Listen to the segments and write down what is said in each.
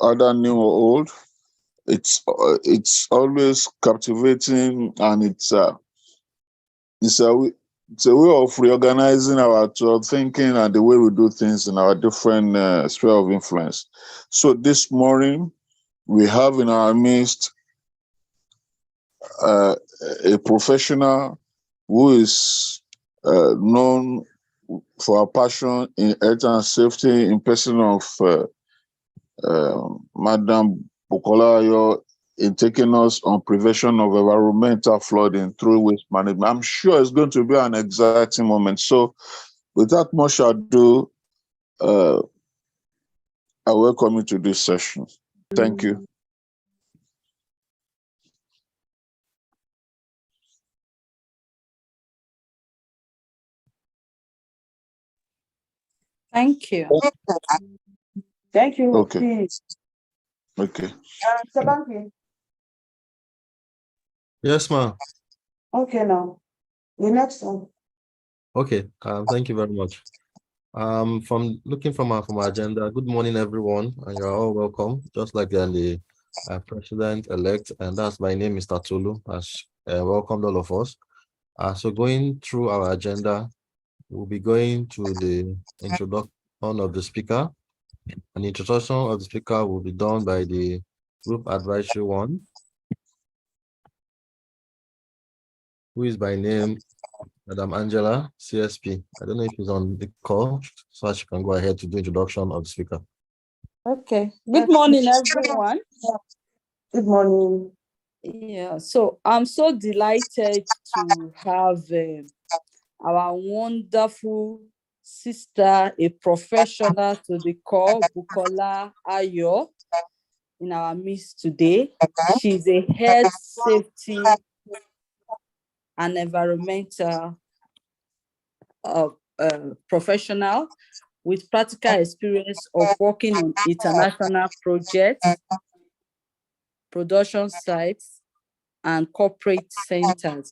either new or old. It's always captivating, and it's it's a it's a way of reorganizing our thinking and the way we do things in our different sphere of influence. So this morning we have in our midst uh, a professional who is known for her passion in health and safety, in person of Madam Bukola Ayo, in taking us on prevention of environmental flooding through waste management. I'm sure it's going to be an exciting moment. So, without much ado, uh, I welcome you to this session. Thank you. Thank you. Thank you. Okay. Please. Okay. Sabanki. Yes, ma'am. Okay, now the next one. Okay. Thank you very much. From looking from our agenda, good morning, everyone, and you're all welcome. Just like the president-elect, and that's my name, Mr. Tulu, has welcomed all of us. So going through our agenda, we'll be going to the introduction of the speaker. An introduction of the speaker will be done by the Group Advisory 1, who is by name Madam Angela, CSP. I don't know if he's on the call, so she can go ahead to do introduction of the speaker. Okay. Good morning, everyone. Good morning. Yeah, so I'm so delighted to have our wonderful sister, a professional to the core, Bukola Ayo, in our midst today. She's a health, safety, and environmental professional with practical experience of working on international projects, production sites, and corporate centers.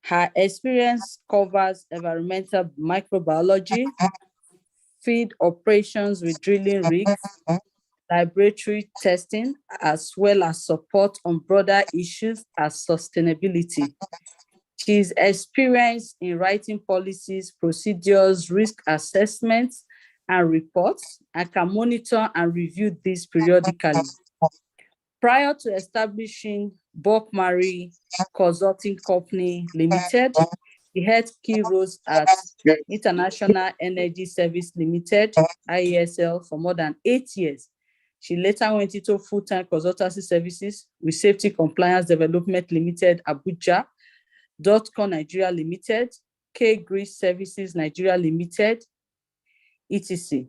Her experience covers environmental microbiology, field operations with drilling rigs, laboratory testing, as well as support on broader issues as sustainability. She is experienced in writing policies, procedures, risk assessments, and reports, and can monitor and review these periodically. Prior to establishing Bob Marley Consulting Company Limited, he held key roles at International Energy Service Limited, IESL, for more than 8 years. She later went into full-time consultancy services with Safety Compliance Development Limited, Abuja, Dotcom Nigeria Limited, K Grease Services Nigeria Limited, etc.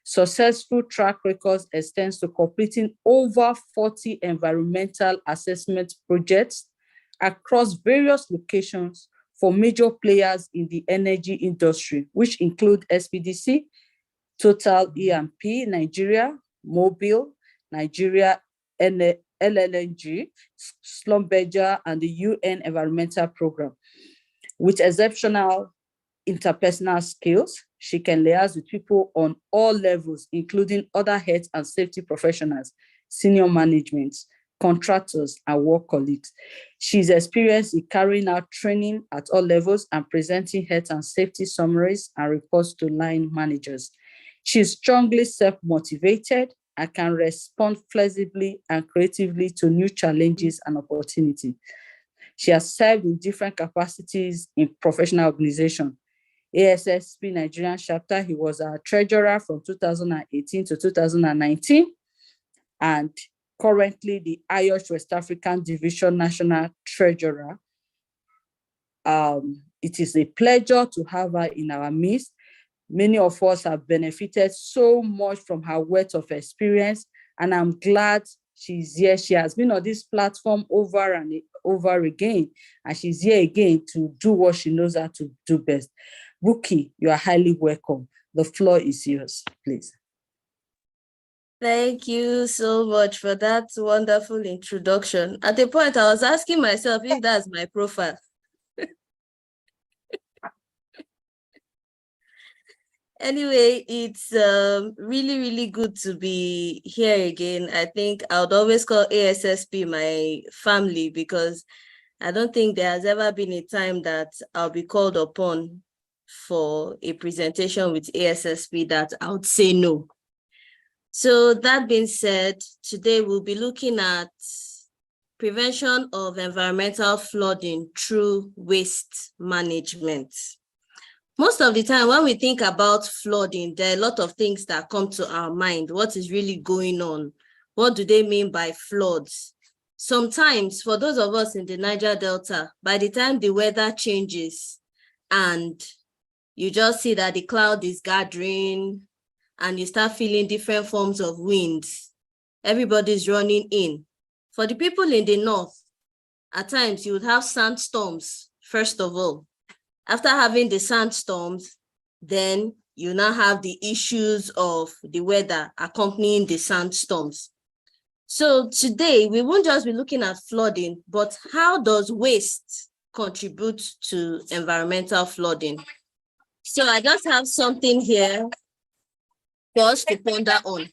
Successful track records extends to completing over 40 environmental assessment projects across various locations for major players in the energy industry, which include SPDC, Total E&P Nigeria, Mobil Nigeria, LLNG, Schlumberger, and the UN Environmental Program. With exceptional interpersonal skills, she can liaise with people on all levels, including other health and safety professionals, senior management, contractors, and work colleagues. She's experienced in carrying out training at all levels and presenting health and safety summaries and reports to line managers. She's strongly self-motivated and can respond flexibly and creatively to new challenges and opportunities. She has served in different capacities in professional organizations. ASSP Nigerian chapter, he was our treasurer from 2018 to 2019, and currently the IOSH West African Division National Treasurer. It is a pleasure to have her in our midst. Many of us have benefited so much from her wealth of experience, and I'm glad she's here. She has been on this platform over and over again, and she's here again to do what she knows how to do best. Buki, you are highly welcome. The floor is yours, please. Thank you so much for that wonderful introduction. At the point, I was asking myself if that's my profile. Anyway, it's really, really good to be here again. I think I would always call ASSP my family because I don't think there has ever been a time that I'll be called upon for a presentation with ASSP that I would say no. So that being said, today we'll be looking at prevention of environmental flooding through waste management. Most of the time when we think about flooding, there are a lot of things that come to our mind. What is really going on? What do they mean by floods? Sometimes for those of us in the Niger Delta, by the time the weather changes and you just see that the cloud is gathering and you start feeling different forms of winds, everybody's running in. For the people in the north, at times you would have sandstorms, first of all. After having the sandstorms, then you now have the issues of the weather accompanying the sandstorms. So today, we won't just be looking at flooding, but how does waste contribute to environmental flooding? So I just have something here for us to ponder on.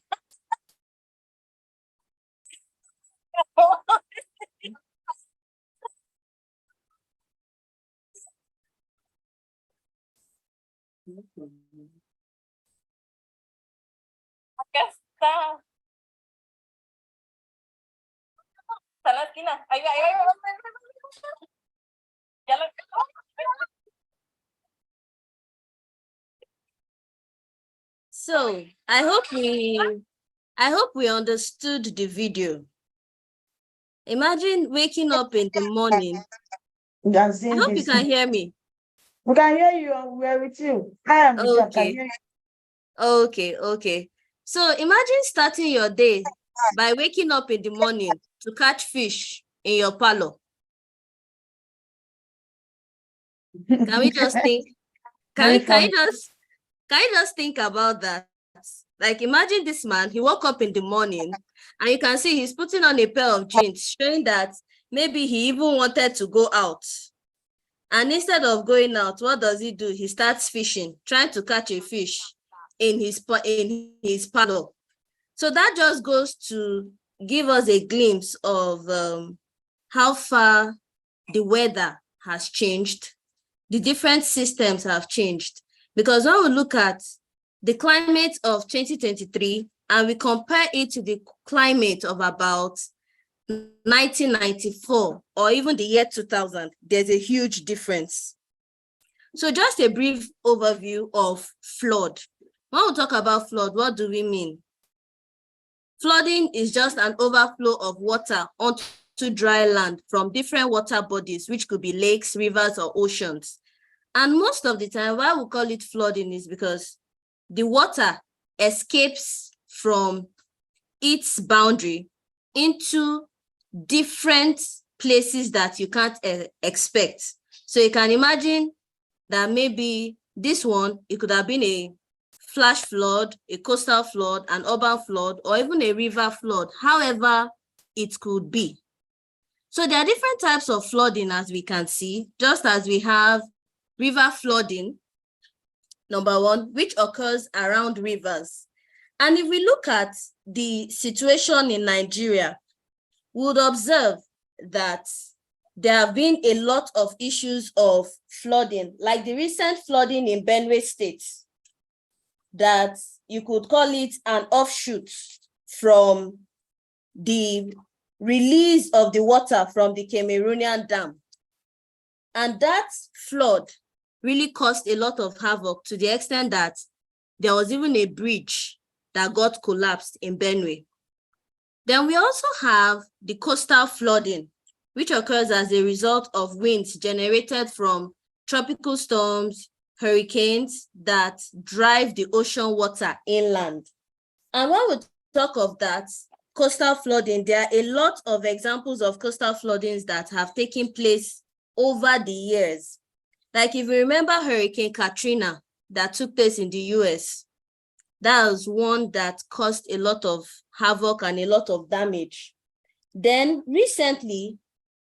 So I hope we understood the video. Imagine waking up in the morning. You are I seeing hope you this. can hear me. We can hear you. We are with you. I am with you. I can Okay. hear you. Okay. So imagine starting your day by waking up in the morning to catch fish in your parlor. Can we just think? Very Can funny. you just think about that? Like imagine this man, he woke up in the morning and you can see he's putting on a pair of jeans, showing that maybe he even wanted to go out. And instead of going out, what does he do? He starts fishing, trying to catch a fish in his parlor. So that just goes to give us a glimpse of how far the weather has changed. The different systems have changed. Because when we look at the climate of 2023 and we compare it to the climate of about 1994 or even the year 2000, there's a huge difference. So just a brief overview of flood. When we talk about flood, what do we mean? Flooding is just an overflow of water onto dry land from different water bodies, which could be lakes, rivers, or oceans. And most of the time, why we call it flooding is because the water escapes from its boundary into different places that you can't expect. So you can imagine that maybe this one, it could have been a flash flood, a coastal flood, an urban flood, or even a river flood, however it could be. So there are different types of flooding, as we can see, just as we have river flooding, number one, which occurs around rivers. And if we look at the situation in Nigeria, we would observe that there have been a lot of issues of flooding, like the recent flooding in Benue State, that you could call it an offshoot from the release of the water from the Cameroonian dam. And that flood really caused a lot of havoc to the extent that there was even a bridge that got collapsed in Benue. Then we also have the coastal flooding, which occurs as a result of winds generated from tropical storms, hurricanes that drive the ocean water inland. And when we talk of that, coastal flooding, there are a lot of examples of coastal floodings that have taken place over the years. Like if you remember Hurricane Katrina that took place in the US, that was one that caused a lot of havoc and a lot of damage. Then recently,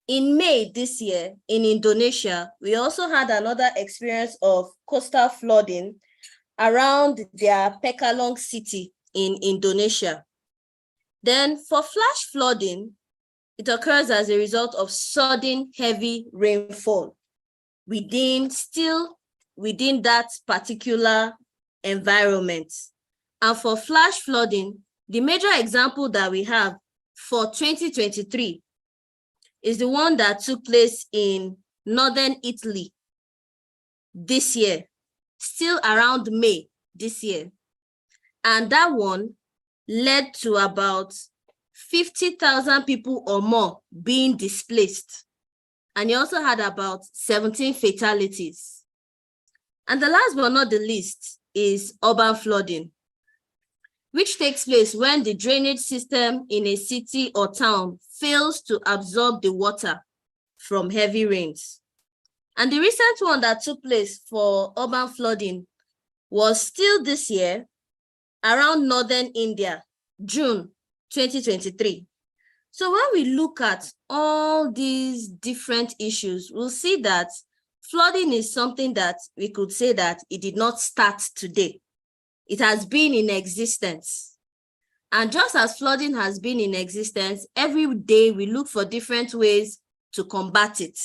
in May this year, in Indonesia, we also had another experience of coastal flooding around their Pekalong city in Indonesia. Then for flash flooding, it occurs as a result of sudden heavy rainfall still within that particular environment. And for flash flooding, the major example that we have for 2023 is the one that took place in northern Italy this year, still around May this year. And that one led to about 50,000 people or more being displaced. And you also had about 17 fatalities. And the last but not the least is urban flooding, which takes place when the drainage system in a city or town fails to absorb the water from heavy rains. And the recent one that took place for urban flooding was still this year around northern India, June 2023. So when we look at all these different issues, we'll see that flooding is something that we could say that it did not start today. It has been in existence. And just as flooding has been in existence, every day we look for different ways to combat it.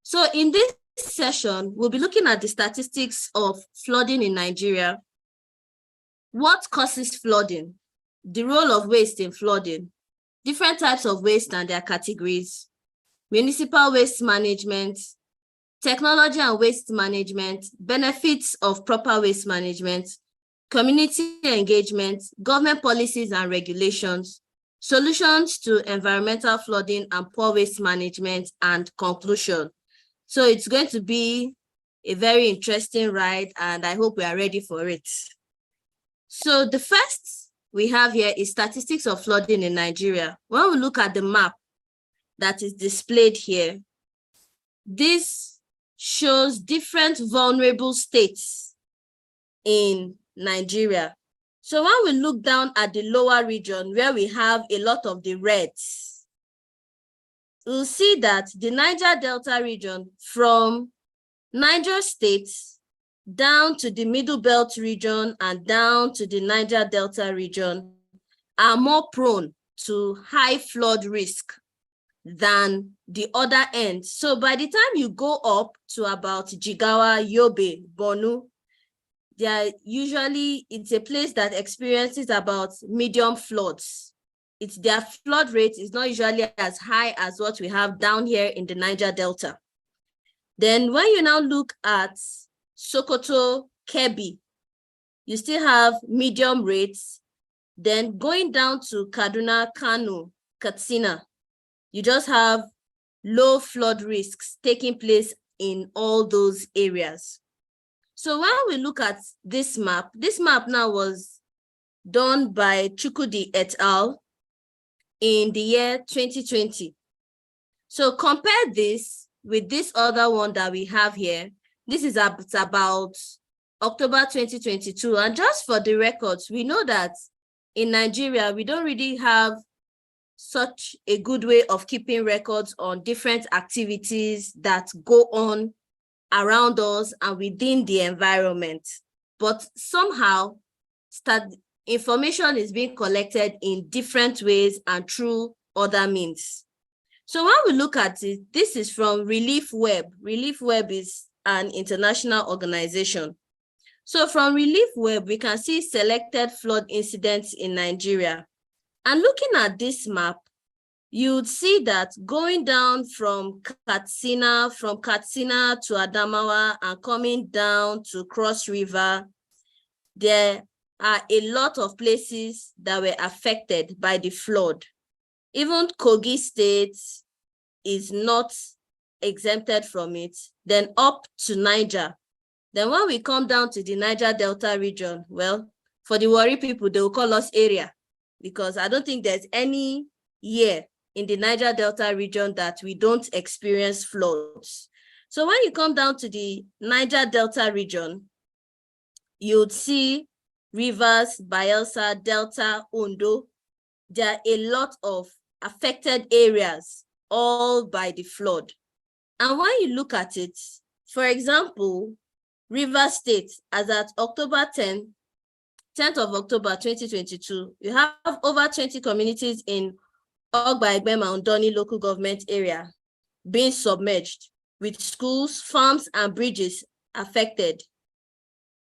So in this session, we'll be looking at the statistics of flooding in Nigeria, what causes flooding, the role of waste in flooding, different types of waste and their categories, municipal waste management, technology and waste management, benefits of proper waste management, community engagement, government policies and regulations, solutions to environmental flooding and poor waste management, and conclusion. So it's going to be a very interesting ride, and I hope we are ready for it. So the first we have here is statistics of flooding in Nigeria. When we look at the map that is displayed here, this shows different vulnerable states in Nigeria. So when we look down at the lower region where we have a lot of the reds, we'll see that the Niger Delta region from Niger State down to the Middle Belt region and down to the Niger Delta region are more prone to high flood risk than the other end. So by the time you go up to about Jigawa, Yobe, Borno, it's a place that experiences about medium floods. Their flood rate is not usually as high as what we have down here in the Niger Delta. Then when you now look at Sokoto, Kebbi, you still have medium rates. Then going down to Kaduna, Kano, Katsina, you just have low flood risks taking place in all those areas. So when we look at this map now was done by Chukudi et al. In the year 2020. So compare this with this other one that we have here. This is about October 2022. And just for the records, we know that in Nigeria, we don't really have such a good way of keeping records on different activities that go on around us and within the environment. But somehow, information is being collected in different ways and through other means. So when we look at it, this is from Relief Web. Relief Web is an international organization. So from Relief Web, we can see selected flood incidents in Nigeria. And looking at this map, you would see that going down from Katsina to Adamawa and coming down to Cross River, there are a lot of places that were affected by the flood. Even Kogi State is not exempted from it. Then up to Niger. Then when we come down to the Niger Delta region, well, for the Warri people, they will call us area, because I don't think there's any year in the Niger Delta region that we don't experience floods. So when you come down to the Niger Delta region, you would see Rivers, Bayelsa, Delta, Ondo. There are a lot of affected areas, all by the flood. And when you look at it, for example, Rivers State, as at October 10th of October 2022, you have over 20 communities in Ogba Egbema Ondoni local government area being submerged, with schools, farms, and bridges affected.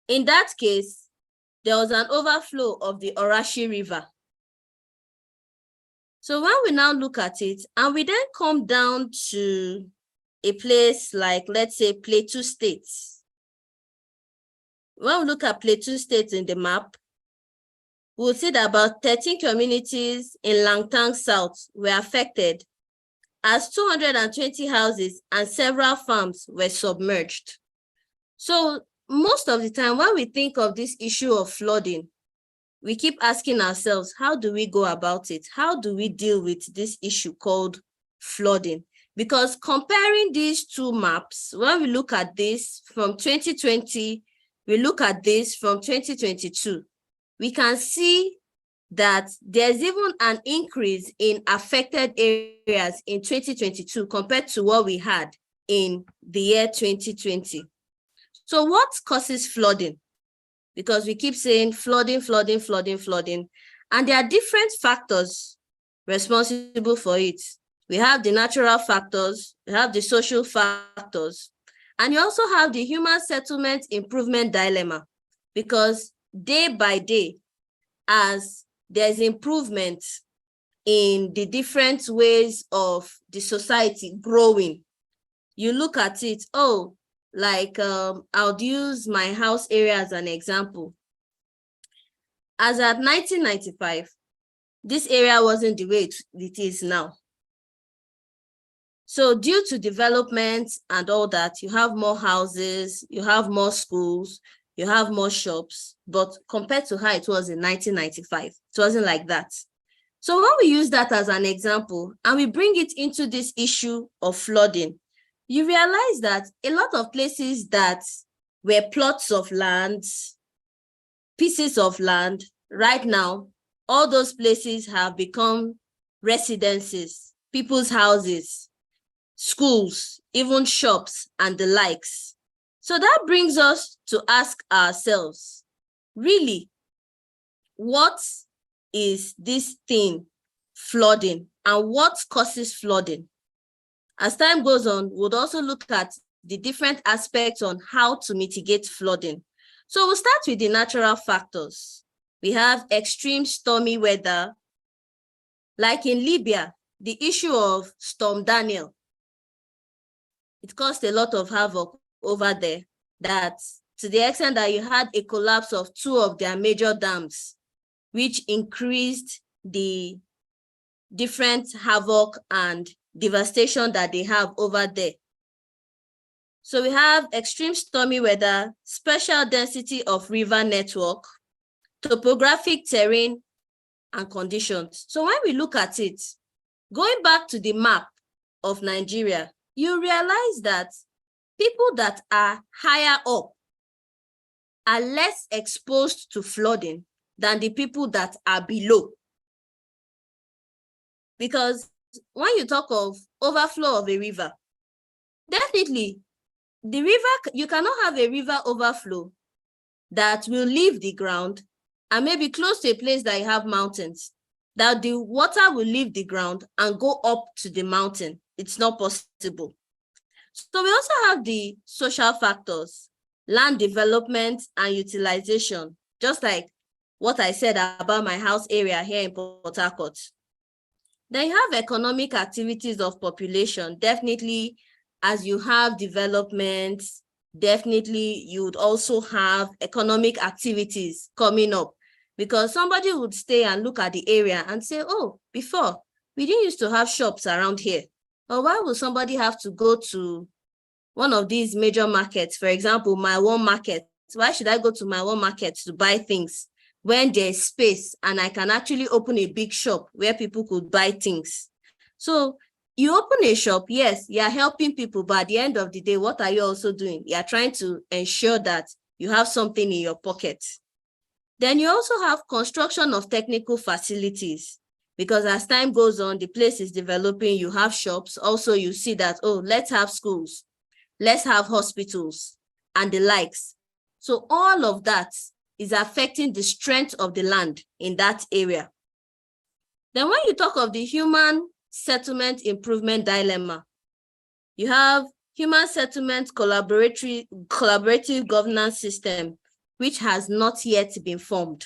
In that case, there was an overflow of the Orashi River. So when we now look at it, and we then come down to a place like, let's say, Plateau State. When we look at Plateau State in the map, we'll see that about 13 communities in Langtang South were affected, as 220 houses and several farms were submerged. So most of the time when we think of this issue of flooding, we keep asking ourselves, how do we go about it? How do we deal with this issue called flooding? Because comparing these two maps, when we look at this from 2020, we look at this from 2022, we can see that there's even an increase in affected areas in 2022 compared to what we had in the year 2020. So what causes flooding? Because we keep saying flooding, flooding, flooding, flooding, and there are different factors responsible for it. We have the natural factors, we have the social factors, and you also have the human settlement improvement dilemma, because day by day, as there's improvement in the different ways of the society growing, you look at it, oh, like I'll use my house area as an example. As at 1995, this area wasn't the way it is now. So due to development and all that, you have more houses, you have more schools, you have more shops, but compared to how it was in 1995, it wasn't like that. So when we use that as an example and we bring it into this issue of flooding, you realize that a lot of places that were plots of land, pieces of land, right now, all those places have become residences, people's houses, schools, even shops, and the likes. So that brings us to ask ourselves, really, what is this thing, flooding, and what causes flooding? As time goes on, we'll also look at the different aspects on how to mitigate flooding. So we'll start with the natural factors. We have extreme stormy weather. Like in Libya, the issue of Storm Daniel, it caused a lot of havoc over there, that to the extent that you had a collapse of 2 of their major dams, which increased the different havoc and devastation that they have over there. So we have extreme stormy weather, special density of river network, topographic terrain, and conditions. So when we look at it, going back to the map of Nigeria, you realize that people that are higher up are less exposed to flooding than the people that are below. Because when you talk of overflow of a river, definitely the river, you cannot have a river overflow that will leave the ground and maybe close to a place that you have mountains, that the water will leave the ground and go up to the mountain. It's not possible. So we also have the social factors, land development and utilization, just like what I said about my house area here in Port Harcourt. Then you have economic activities of population. Definitely, as you have development, definitely you would also have economic activities coming up, because somebody would stay and look at the area and say, oh, before, we didn't used to have shops around here. Or why would somebody have to go to one of these major markets, for example, My One Market? Why should I go to My One Market to buy things when there's space and I can actually open a big shop where people could buy things? So you open a shop, yes, you're helping people, but at the end of the day, what are you also doing? You're trying to ensure that you have something in your pocket. Then you also have construction of technical facilities, because as time goes on, the place is developing, you have shops. Also, you see that, oh, let's have schools, let's have hospitals, and the likes. So all of that is affecting the strength of the land in that area. Then when you talk of the human settlement improvement dilemma, you have human settlement collaborative governance system, which has not yet been formed.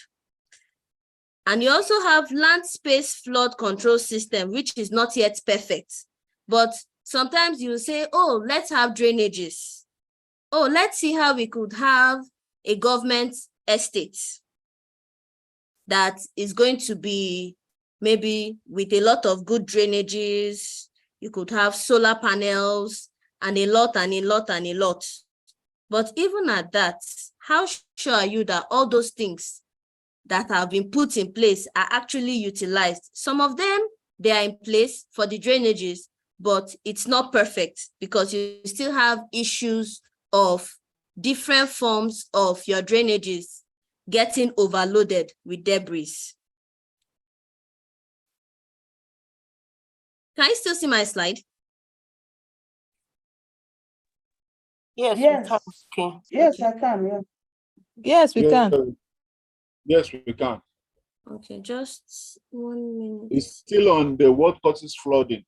And you also have land space flood control system, which is not yet perfect. But sometimes you say, oh, let's have drainages. Oh, let's see how we could have a government estate that is going to be maybe with a lot of good drainages. You could have solar panels and a lot and a lot and a lot. But even at that, how sure are you that all those things that have been put in place are actually utilized? Some of them, they are in place for the drainages, but it's not perfect because you still have issues of different forms of your drainages getting overloaded with debris. Can you still see my slide? Yes, Yes. we can. Okay. Yes, I can, yeah. Yes, we can. Yes, we can. Okay, just 1 minute. It's still on the what causes flooding.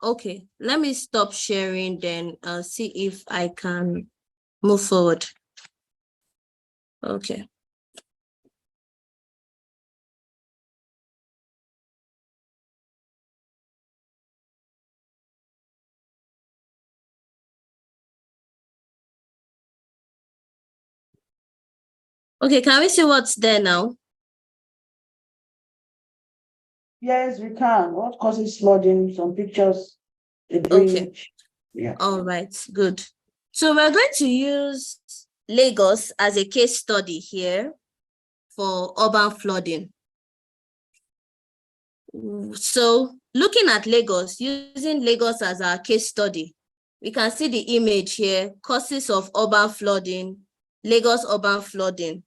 Okay, let me stop sharing, then see if I can move forward. Okay. Okay, can we see what's there now? Yes, we can. What causes flooding? Some pictures, the Okay. drainage. Yeah. All right, good. So we're going to use Lagos as a case study here for urban flooding. So looking at Lagos, using Lagos as our case study, we can see the image here, causes of urban flooding, Lagos urban flooding.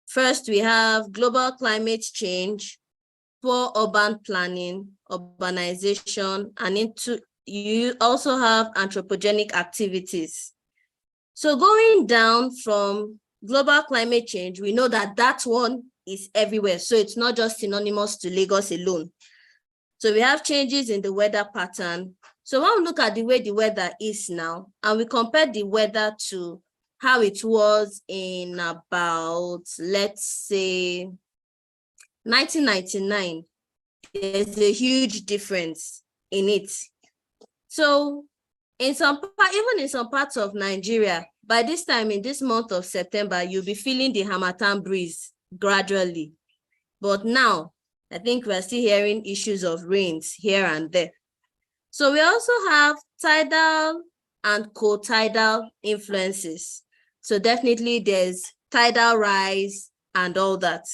First, we have global climate change, poor urban planning, urbanization, and you also have anthropogenic activities. So going down from global climate change, we know that that one is everywhere. So it's not just synonymous to Lagos alone. So we have changes in the weather pattern. So when we look at the way the weather is now, and we compare the weather to how it was in about, let's say, 1999, there's a huge difference in it. So even in some parts of Nigeria, by this time in this month of September, you'll be feeling the Harmattan breeze gradually. But now, I think we're still hearing issues of rains here and there. So we also have tidal and co-tidal influences. So definitely there's tidal rise and all that.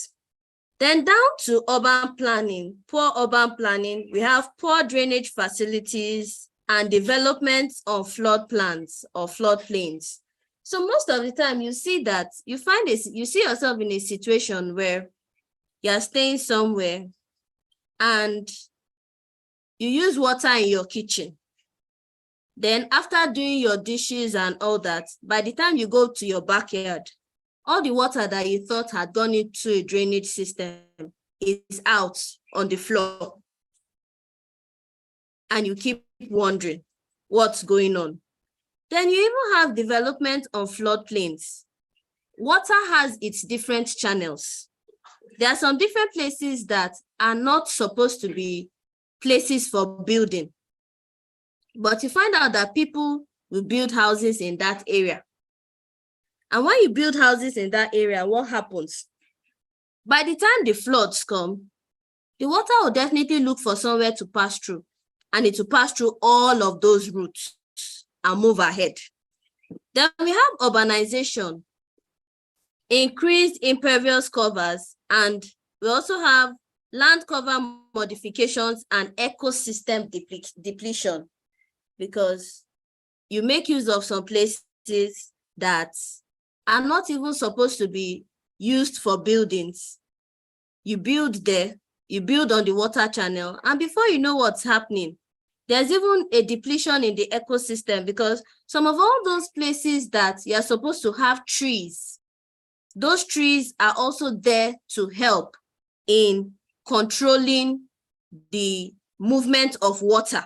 Then down to urban planning, poor urban planning, we have poor drainage facilities and development of flood plans or floodplains. So most of the time you see that, you see yourself in a situation where you're staying somewhere and you use water in your kitchen. Then after doing your dishes and all that, by the time you go to your backyard, all the water that you thought had gone into a drainage system is out on the floor. And you keep wondering what's going on. Then you even have development on floodplains. Water has its different channels. There are some different places that are not supposed to be places for building. But you find out that people will build houses in that area. And when you build houses in that area, what happens? By the time the floods come, the water will definitely look for somewhere to pass through. And it will pass through all of those routes and move ahead. Then we have urbanization, increased impervious covers, and we also have land cover modifications and ecosystem depletion, because you make use of some places that are not even supposed to be used for buildings. You build there, you build on the water channel, and before you know what's happening, There's even a depletion in the ecosystem because some of all those places that you're supposed to have trees, those trees are also there to help in controlling the movement of water.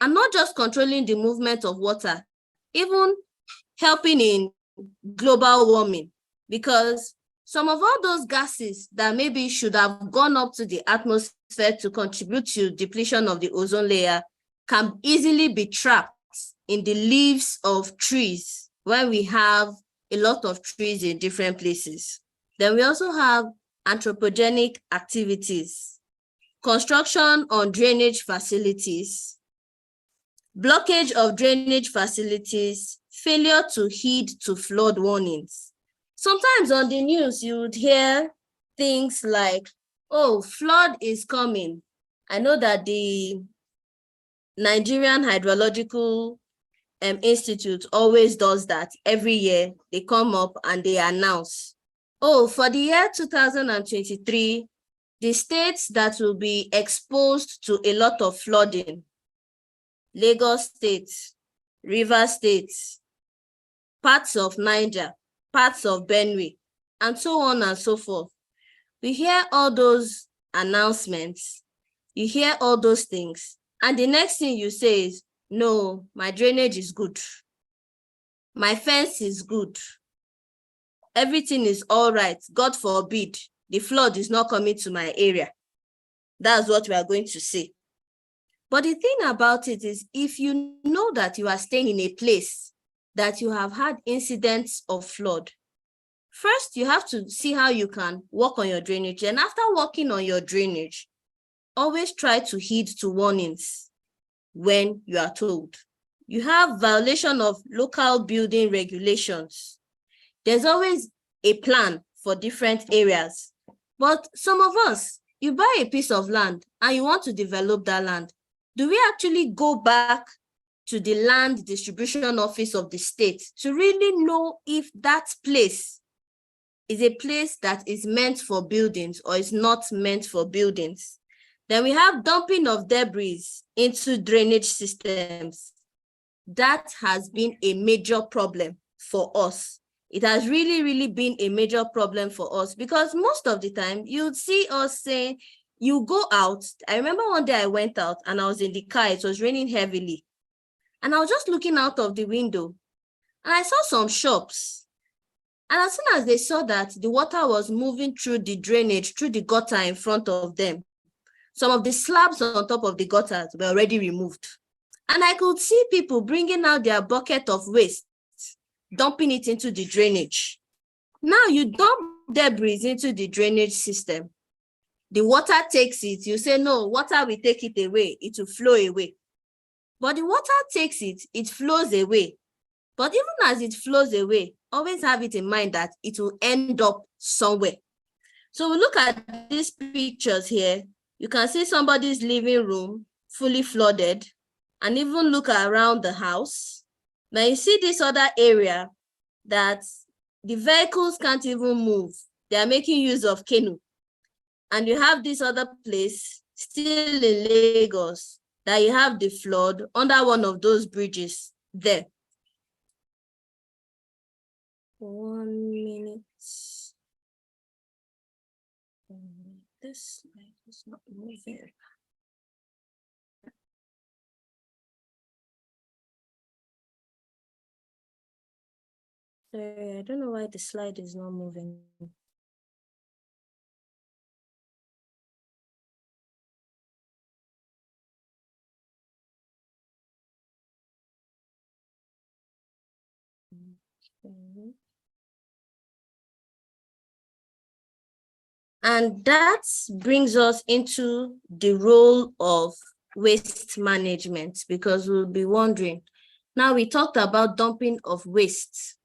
And not just controlling the movement of water, even helping in global warming, because some of all those gases that maybe should have gone up to the atmosphere to contribute to depletion of the ozone layer can easily be trapped in the leaves of trees when we have a lot of trees in different places. Then we also have anthropogenic activities, construction on drainage facilities, blockage of drainage facilities, failure to heed to flood warnings. Sometimes on the news, you would hear things like, oh, flood is coming. I know that the Nigerian Hydrological Institute always does that. Every year, they come up and they announce, oh, for the year 2023, the states that will be exposed to a lot of flooding: Lagos State, Rivers State, parts of Niger, parts of Benue, and so on and so forth. We hear all those announcements, you hear all those things, and the next thing you say is, no, my drainage is good, my fence is good, everything is all right, God forbid, the flood is not coming to my area. That's what we are going to say. But the thing about it is, if you know that you are staying in a place that you have had incidents of flood, first you have to see how you can work on your drainage. And after working on your drainage, always try to heed to warnings when you are told. You have violation of local building regulations. There's always a plan for different areas. But some of us, you buy a piece of land and you want to develop that land. Do we actually go back to the land distribution office of the state to really know if that place is a place that is meant for buildings or is not meant for buildings? Then we have dumping of debris into drainage systems. That has been a major problem for us. It has really, really been a major problem for us because most of the time you'd see us saying, you go out. I remember one day I went out and I was in the car, it was raining heavily. And I was just looking out of the window and I saw some shops. And as soon as they saw that the water was moving through the drainage, through the gutter in front of them, some of the slabs on top of the gutters were already removed. And I could see people bringing out their bucket of waste, dumping it into the drainage. Now you dump debris into the drainage system. The water takes it. You say, no, water will take it away. It will flow away. But the water takes it, it flows away. But even as it flows away, always have it in mind that it will end up somewhere. So we look at these pictures here. You can see somebody's living room fully flooded, and even look around the house. Now you see this other area that the vehicles can't even move. They are making use of canoe. And you have this other place still in Lagos that you have the flood under one of those bridges there. 1 minute. This slide is not moving. Sorry, I don't know why the slide is not moving. Okay. And that brings us into the role of waste management, because we'll be wondering, now we talked about dumping of waste,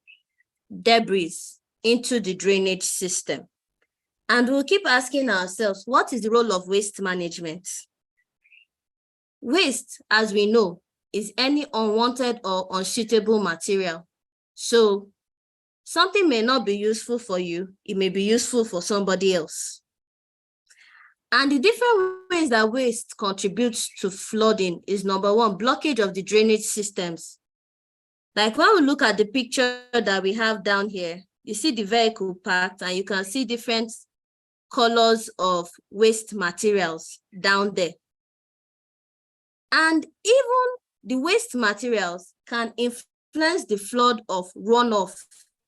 debris into the drainage system. And we'll keep asking ourselves, what is the role of waste management? Waste, as we know, is any unwanted or unsuitable material. So something may not be useful for you, it may be useful for somebody else. And the different ways that waste contributes to flooding is number one, blockage of the drainage systems. Like when we look at the picture that we have down here, you see the vehicle parked and you can see different colors of waste materials down there. And even the waste materials can influence the flood of runoff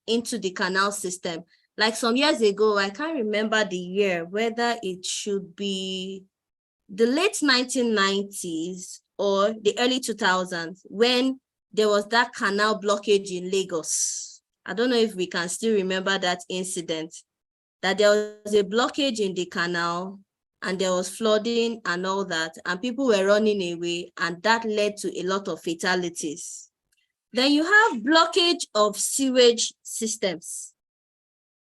into the canal system. Like some years ago, I can't remember the year, whether it should be the late 1990s or the early 2000s, when there was that canal blockage in Lagos. I don't know if we can still remember that incident, that there was a blockage in the canal and there was flooding and all that, and people were running away, and that led to a lot of fatalities. Then you have blockage of sewage systems.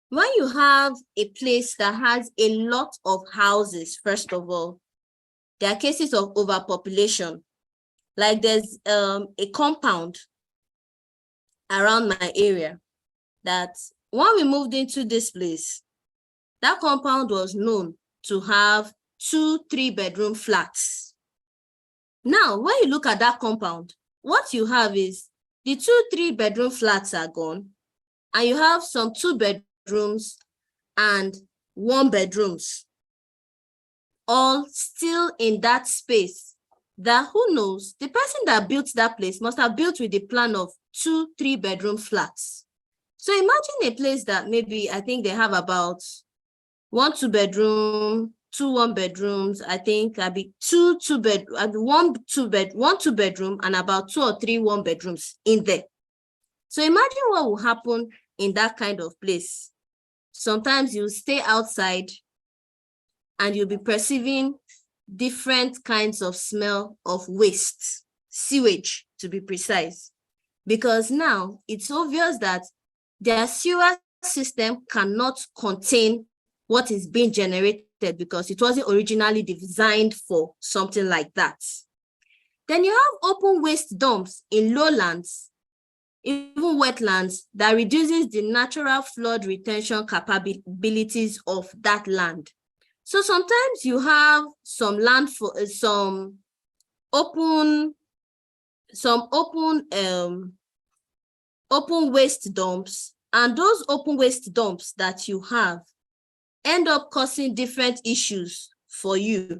When you have a place that has a lot of houses, first of all, there are cases of overpopulation. Like there's a compound around my area that when we moved into this place, that compound was known to have 2 3-bedroom flats. Now, when you look at that compound, what you have is the 2 3-bedroom flats are gone, and you have some 2 bedrooms and 1 bedrooms, all still in that space. That who knows, the person that built that place must have built with the plan of 2 3-bedroom flats. So imagine a place that maybe, I think they have about 1 2-bedroom, 2 1-bedrooms, I think I'll be 2 1 2-bedroom and about 2 or 3 1-bedrooms in there. So imagine what will happen in that kind of place. Sometimes you stay outside and you'll be perceiving different kinds of smell of waste, sewage to be precise, because now it's obvious that their sewer system cannot contain what is being generated because it wasn't originally designed for something like that. Then you have open waste dumps in lowlands, even wetlands, that reduces the natural flood retention capabilities of that land. So sometimes you have some land for some open waste dumps, and those open waste dumps that you have end up causing different issues for you.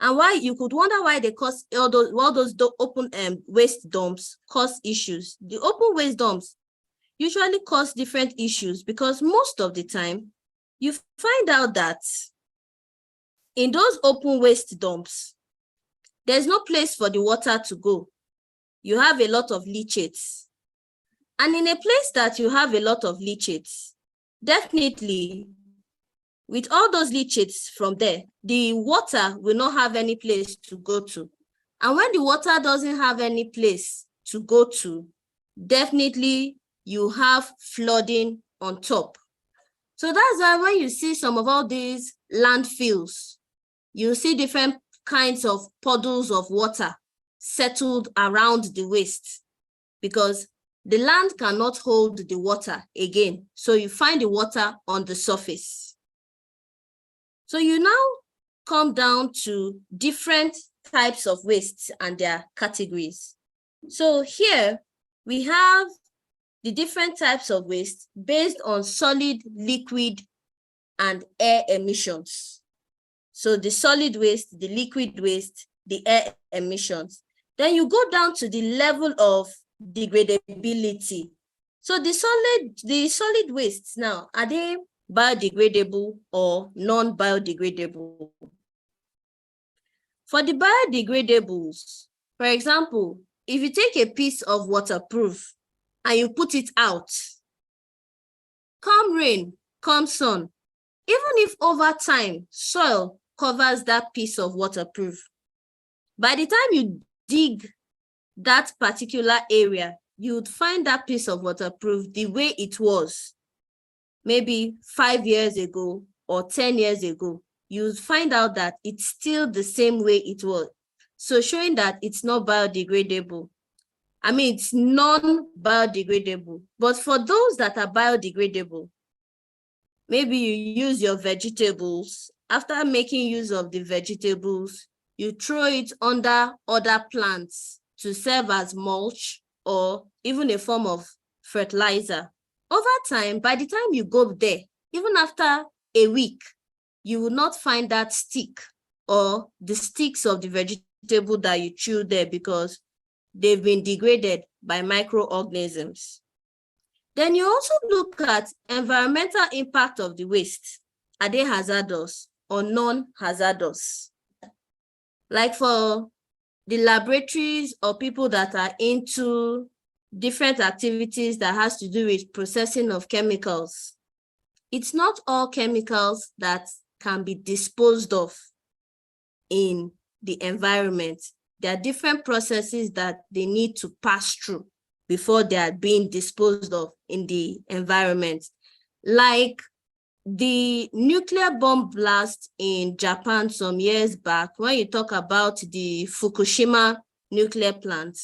And why you could wonder why they cause all those open waste dumps cause issues. The open waste dumps usually cause different issues because most of the time you find out that in those open waste dumps, there's no place for the water to go. You have a lot of leachates. And in a place that you have a lot of leachates, definitely with all those leachates from there, the water will not have any place to go to. And when the water doesn't have any place to go to, definitely you have flooding on top. So that's why when you see some of all these landfills, you see different kinds of puddles of water settled around the waste, because the land cannot hold the water again. So you find the water on the surface. So you now come down to different types of wastes and their categories. So here we have the different types of waste based on solid, liquid, and air emissions. So the solid waste, the liquid waste, the air emissions. Then you go down to the level of degradability. So the solid wastes now, are they biodegradable or non-biodegradable? For the biodegradables, for example, if you take a piece of waterproof and you put it out, come rain, come sun, even if over time soil covers that piece of waterproof, by the time you dig that particular area, you would find that piece of waterproof the way it was maybe 5 years ago or 10 years ago. You'll find out that it's still the same way it was. So showing that it's not biodegradable. I mean, it's non-biodegradable. But for those that are biodegradable, maybe you use your vegetables after making use of the vegetables, you throw it under other plants to serve as mulch or even a form of fertilizer. Over time, by the time you go there, even after a week, you will not find that stick or the sticks of the vegetable that you chew there because they've been degraded by microorganisms. Then you also look at environmental impact of the waste. Are they hazardous or non-hazardous? Like for the laboratories or people that are into different activities that has to do with processing of chemicals, it's not all chemicals that can be disposed of in the environment. There are different processes that they need to pass through before they are being disposed of in the environment. Like the nuclear bomb blast in Japan some years back, when you talk about the Fukushima nuclear plant,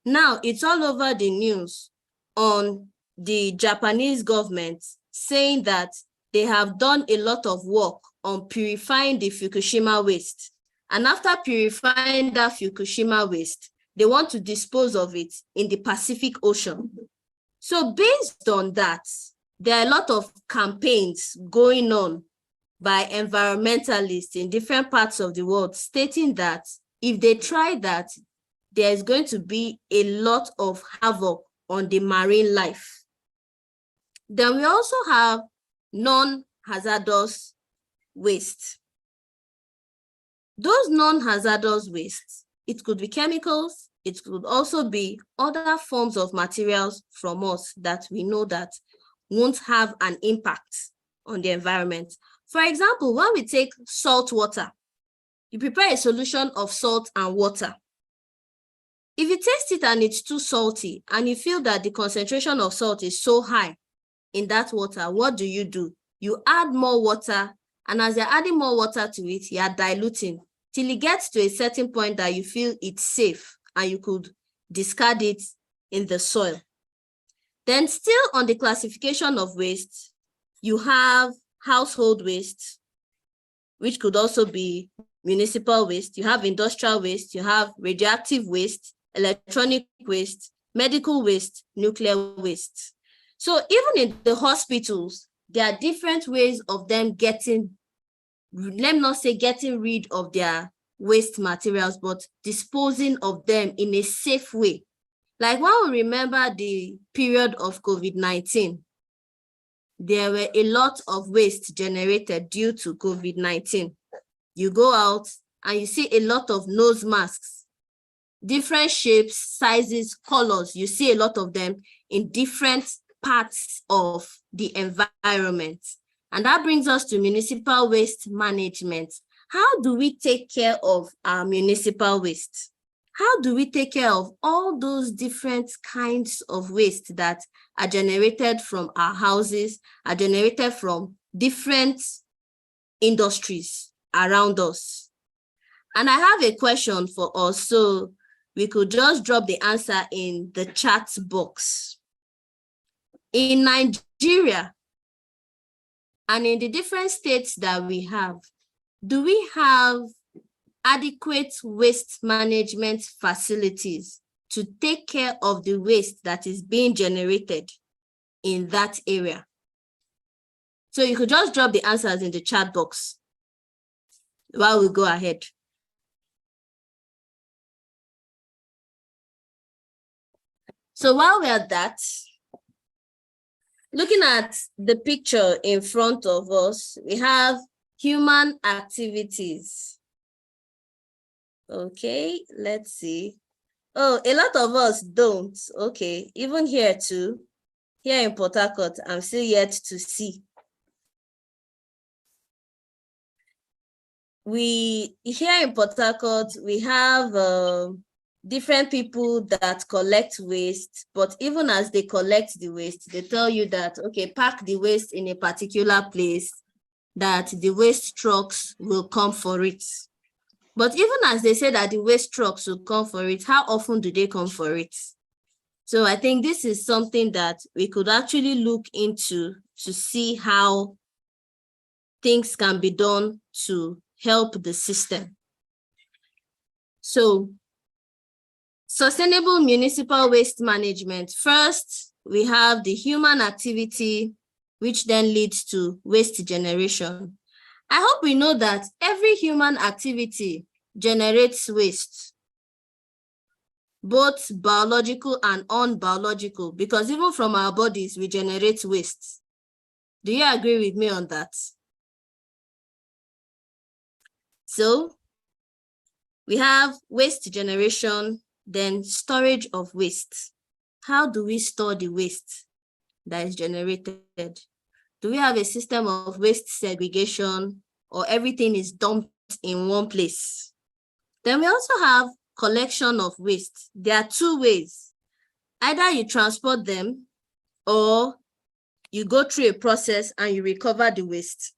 now it's all over the news on the Japanese government saying that they have done a lot of work on purifying the Fukushima waste. And after purifying that Fukushima waste, they want to dispose of it in the Pacific Ocean. So based on that, there are a lot of campaigns going on by environmentalists in different parts of the world stating that if they try that, there is going to be a lot of havoc on the marine life. Then we also have non-hazardous waste. Those non-hazardous wastes, it could be chemicals, it could also be other forms of materials from us that we know that won't have an impact on the environment. For example, when we take salt water, you prepare a solution of salt and water. If you taste it and it's too salty and you feel that the concentration of salt is so high in that water, what do? You add more water, and as you're adding more water to it, you're diluting till it gets to a certain point that you feel it's safe and you could discard it in the soil. Then still on the classification of waste, you have household waste, which could also be municipal waste. You have industrial waste, you have radioactive waste, electronic waste, medical waste, nuclear waste. So even in the hospitals, there are different ways of them getting, let me not say getting rid of their waste materials, but disposing of them in a safe way. Like when we remember the period of COVID-19, there were a lot of waste generated due to COVID-19. You go out and you see a lot of nose masks, different shapes, sizes, colors. You see a lot of them in different parts of the environment. And that brings us to municipal waste management. How do we take care of our municipal waste? How do we take care of all those different kinds of waste that are generated from our houses, are generated from different industries around us? And I have a question for us, so we could just drop the answer in the chat box. In Nigeria, and in the different states that we have, do we have adequate waste management facilities to take care of the waste that is being generated in that area? So you could just drop the answers in the chat box while we go ahead. So while we're at that, looking at the picture in front of us, we have human activities. Okay, let's see. Oh, a lot of us don't. Okay, even here too. Here in Port Harcourt, I'm still yet to see. Here in Port Harcourt, we have different people that collect waste, but even as they collect the waste, they tell you that, okay, pack the waste in a particular place, that the waste trucks will come for it. But even as they say that the waste trucks will come for it, how often do they come for it? So I think this is something that we could actually look into to see how things can be done to help the system. So, sustainable municipal waste management. First, we have the human activity, which then leads to waste generation. I hope we know that every human activity generates waste, both biological and unbiological, because even from our bodies, we generate waste. Do you agree with me on that? So we have waste generation, then storage of waste. How do we store the waste that is generated? Do we have a system of waste segregation, or everything is dumped in one place? Then we also have collection of waste. There are two ways. Either you transport them, or you go through a process and you recover the waste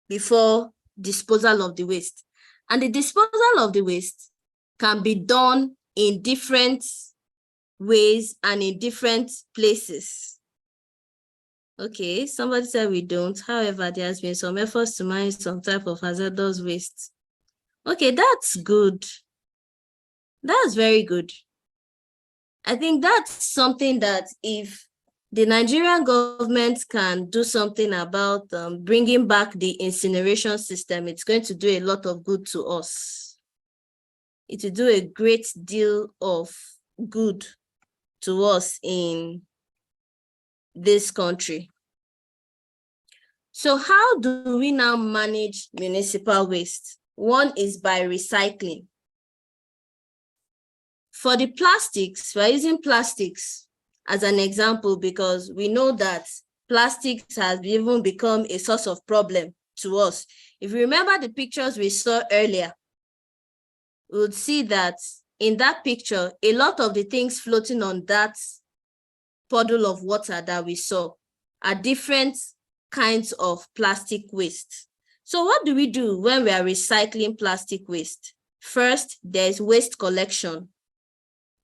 before disposal of the waste. And the disposal of the waste can be done in different ways and in different places. Okay, somebody said we don't. However, there has been some efforts to manage some type of hazardous waste. Okay, that's good. That's very good. I think that's something that if the Nigerian government can do something about bringing back the incineration system, it's going to do a lot of good to us. It will do a great deal of good to us in this country. So how do we now manage municipal waste? One is by recycling. For the plastics, we're using plastics as an example because we know that plastics has even become a source of problem to us. If you remember the pictures we saw earlier, we would see that in that picture, a lot of the things floating on that puddle of water that we saw are different kinds of plastic waste. So what do we do when we are recycling plastic waste? First, there's waste collection.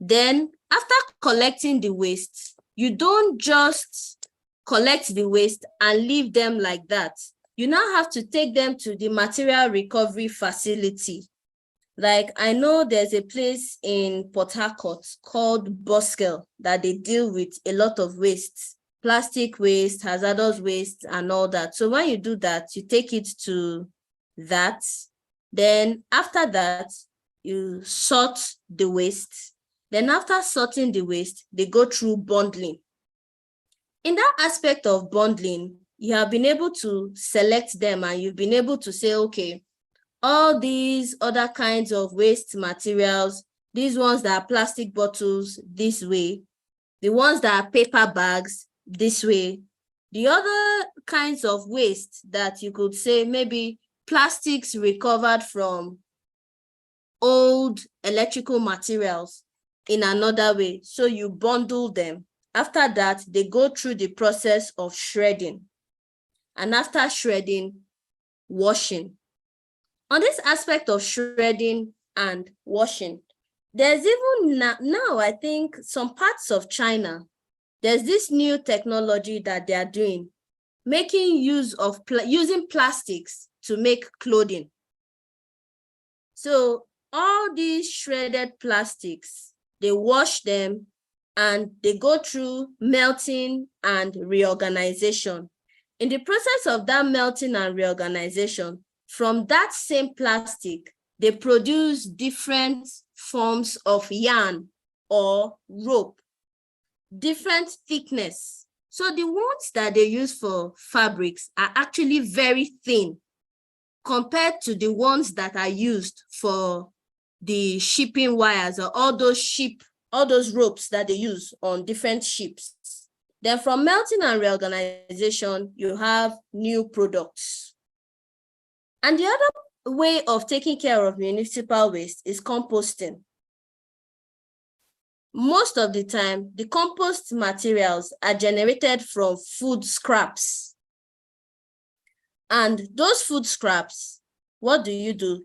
Then after collecting the waste, you don't just collect the waste and leave them like that. You now have to take them to the material recovery facility. Like I know there's a place in Port Harcourt called Boskel that they deal with a lot of waste, plastic waste, hazardous waste, and all that. So when you do that, you take it to that. Then after that, you sort the waste. Then after sorting the waste, they go through bundling. In that aspect of bundling, you have been able to select them and you've been able to say, okay, all these other kinds of waste materials, these ones that are plastic bottles this way, the ones that are paper bags this way, the other kinds of waste that you could say maybe plastics recovered from old electrical materials in another way. So you bundle them. After that, they go through the process of shredding. And after shredding, washing. On this aspect of shredding and washing, there's even now, I think, some parts of China, there's this new technology that they are doing, making use of using plastics to make clothing. So all these shredded plastics, they wash them and they go through melting and reorganization. In the process of that melting and reorganization, from that same plastic, they produce different forms of yarn or rope, different thickness. So the ones that they use for fabrics are actually very thin compared to the ones that are used for the shipping wires or all those ropes that they use on different ships. Then from melting and reorganization, you have new products. And the other way of taking care of municipal waste is composting. Most of the time, the compost materials are generated from food scraps. And those food scraps, what do?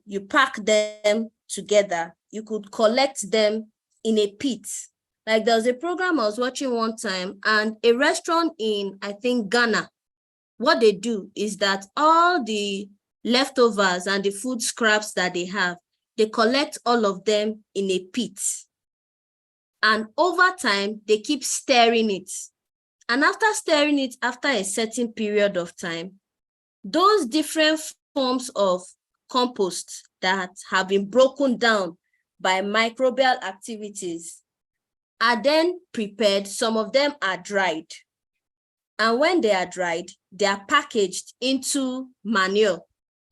You pack them together. You could collect them in a pit. Like there was a program I was watching one time, and a restaurant in, I think, Ghana what they do is that all the leftovers and the food scraps that they have, they collect all of them in a pit. And over time, they keep stirring it. And after stirring it, after a certain period of time, those different forms of compost that have been broken down by microbial activities are then prepared. Some of them are dried. And when they are dried, they are packaged into manure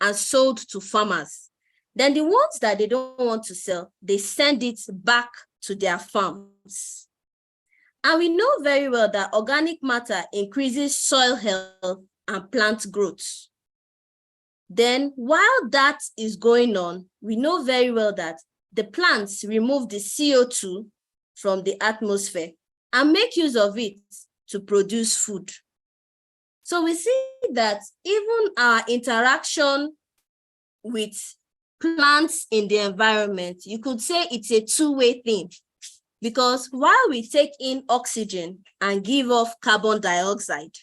and sold to farmers. Then the ones that they don't want to sell, they send it back to their farms. And we know very well that organic matter increases soil health and plant growth. Then while that is going on, we know very well that the plants remove the CO2 from the atmosphere and make use of it to produce food. So we see that even our interaction with plants in the environment, you could say it's a two-way thing, because while we take in oxygen and give off carbon dioxide,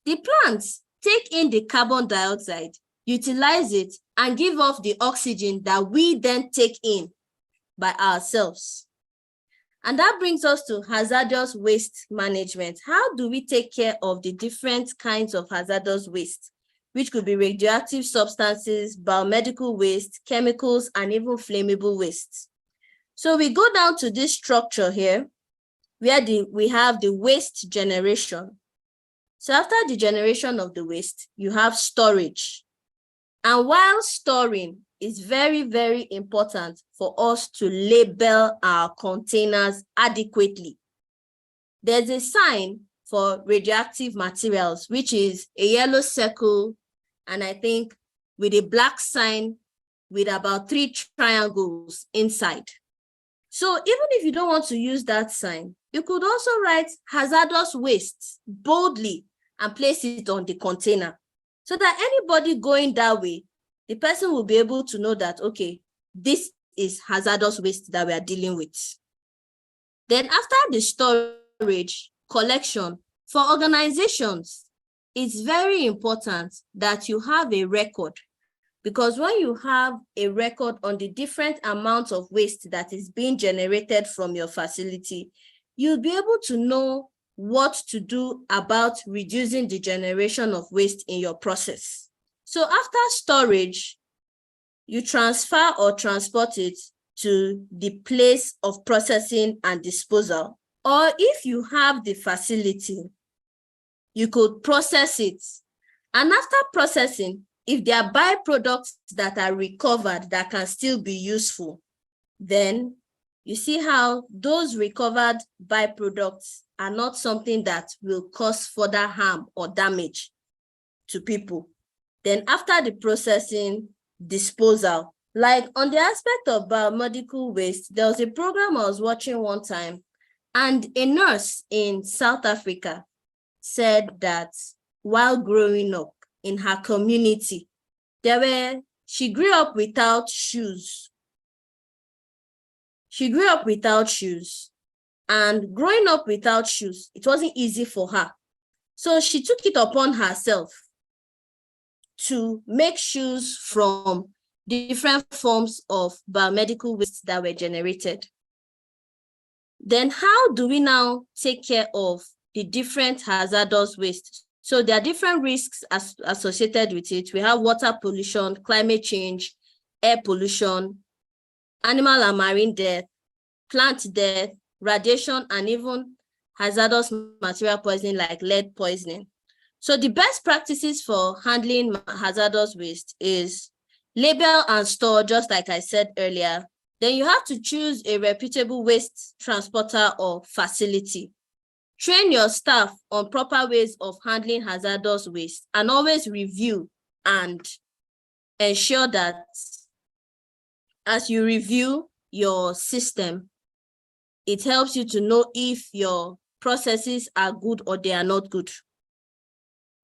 the plants take in the carbon dioxide, utilize it, and give off the oxygen that we then take in by ourselves. And that brings us to hazardous waste management. How do we take care of the different kinds of hazardous waste, which could be radioactive substances, biomedical waste, chemicals, and even flammable waste? So we go down to this structure here, where we have the waste generation. So after the generation of the waste, you have storage. And while storing, it's very, very important for us to label our containers adequately. There's a sign for radioactive materials, which is a yellow circle, and I think with a black sign with about 3 triangles inside. So even if you don't want to use that sign, you could also write hazardous waste boldly and place it on the container, so that anybody going that way, the person will be able to know that, okay, this is hazardous waste that we are dealing with. Then after the storage, collection, for organizations, it's very important that you have a record, because when you have a record on the different amounts of waste that is being generated from your facility, you'll be able to know what to do about reducing the generation of waste in your process. So after storage, you transfer or transport it to the place of processing and disposal. Or if you have the facility, you could process it. And after processing, if there are byproducts that are recovered that can still be useful, then you see how those recovered byproducts are not something that will cause further harm or damage to people. Then after the processing, disposal, like on the aspect of biomedical waste, there was a program I was watching one time, and a nurse in South Africa said that while growing up in her community, she grew up without shoes. She grew up without shoes, and growing up without shoes, it wasn't easy for her. So she took it upon herself to make shoes from different forms of biomedical waste that were generated. Then how do we now take care of the different hazardous waste? So there are different risks associated with it. We have water pollution, climate change, air pollution, animal and marine death, plant death, radiation, and even hazardous material poisoning like lead poisoning. So the best practices for handling hazardous waste is label and store, just like I said earlier. Then you have to choose a reputable waste transporter or facility. Train your staff on proper ways of handling hazardous waste, and always review and ensure that as you review your system, it helps you to know if your processes are good or they are not good.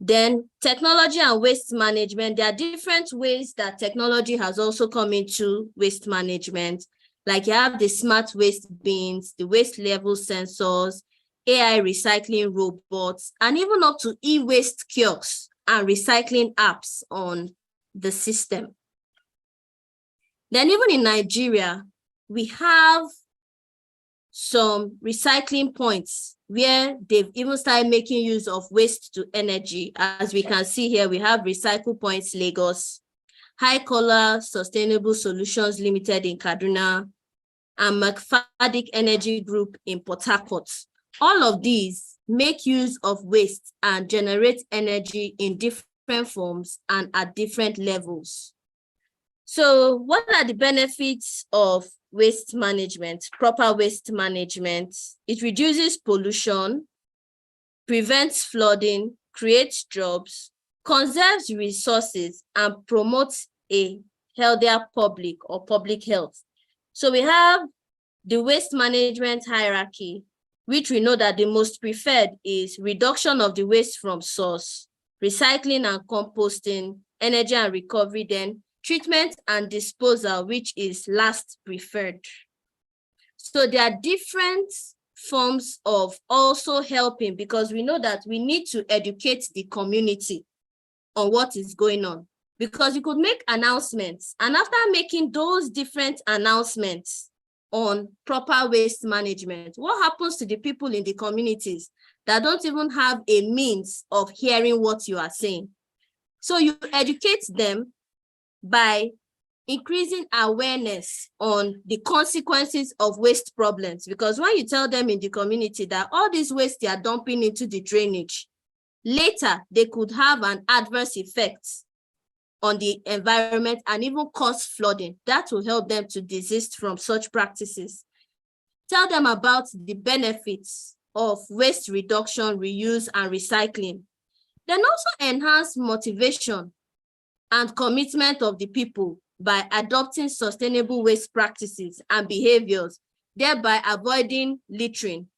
Then technology and waste management, there are different ways that technology has also come into waste management. Like you have the smart waste bins, the waste level sensors, AI recycling robots, and even up to e-waste kiosks and recycling apps on the system. Then even in Nigeria, we have some recycling points where they've even started making use of waste to energy. As we can see here, we have Recycle Points Lagos, High Color Sustainable Solutions Limited in Kaduna, and McFadden Energy Group in Port Harcourt. All of these make use of waste and generate energy in different forms and at different levels. So what are the benefits of waste management, proper waste management? It reduces pollution, prevents flooding, creates jobs, conserves resources, and promotes a healthier public or public health. So we have the waste management hierarchy, which we know that the most preferred is reduction of the waste from source, recycling and composting, energy and recovery, then treatment and disposal, which is last preferred. So there are different forms of also helping, because we know that we need to educate the community on what is going on, because you could make announcements, and after making those different announcements on proper waste management, what happens to the people in the communities that don't even have a means of hearing what you are saying? So you educate them by increasing awareness on the consequences of waste problems, because when you tell them in the community that all this waste they are dumping into the drainage, later they could have an adverse effect on the environment and even cause flooding, that will help them to desist from such practices. Tell them about the benefits of waste reduction, reuse, and recycling. Then also enhance motivation and commitment of the people by adopting sustainable waste practices and behaviors, thereby avoiding littering.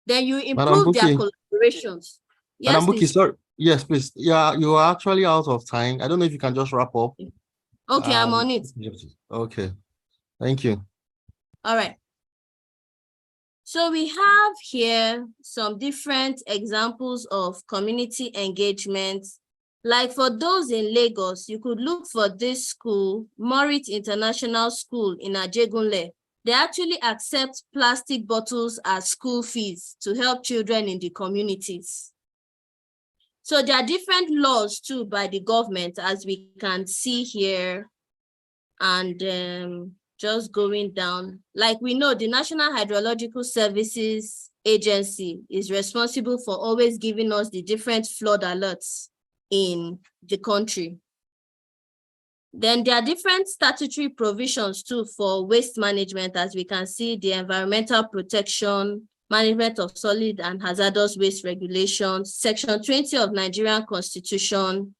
Then you improve their collaborations. Yes, Madam Buki, please. sorry. Yes, please. Yeah, you are actually out of time. I don't know if you can just wrap up. Okay, I'm on it. Okay. Thank you. All right. So we have here some different examples of community engagement. Like for those in Lagos, you could look for this school, Morit International School in Ajegunle. They actually accept plastic bottles as school fees to help children in the communities. So there are different laws too by the government, as we can see here. And just going down, like we know, the National Hydrological Services Agency is responsible for always giving us the different flood alerts in the country. Then there are different statutory provisions too for waste management, as we can see, the Environmental Protection, Management of Solid and Hazardous Waste Regulations, Section 20 of Nigerian Constitution,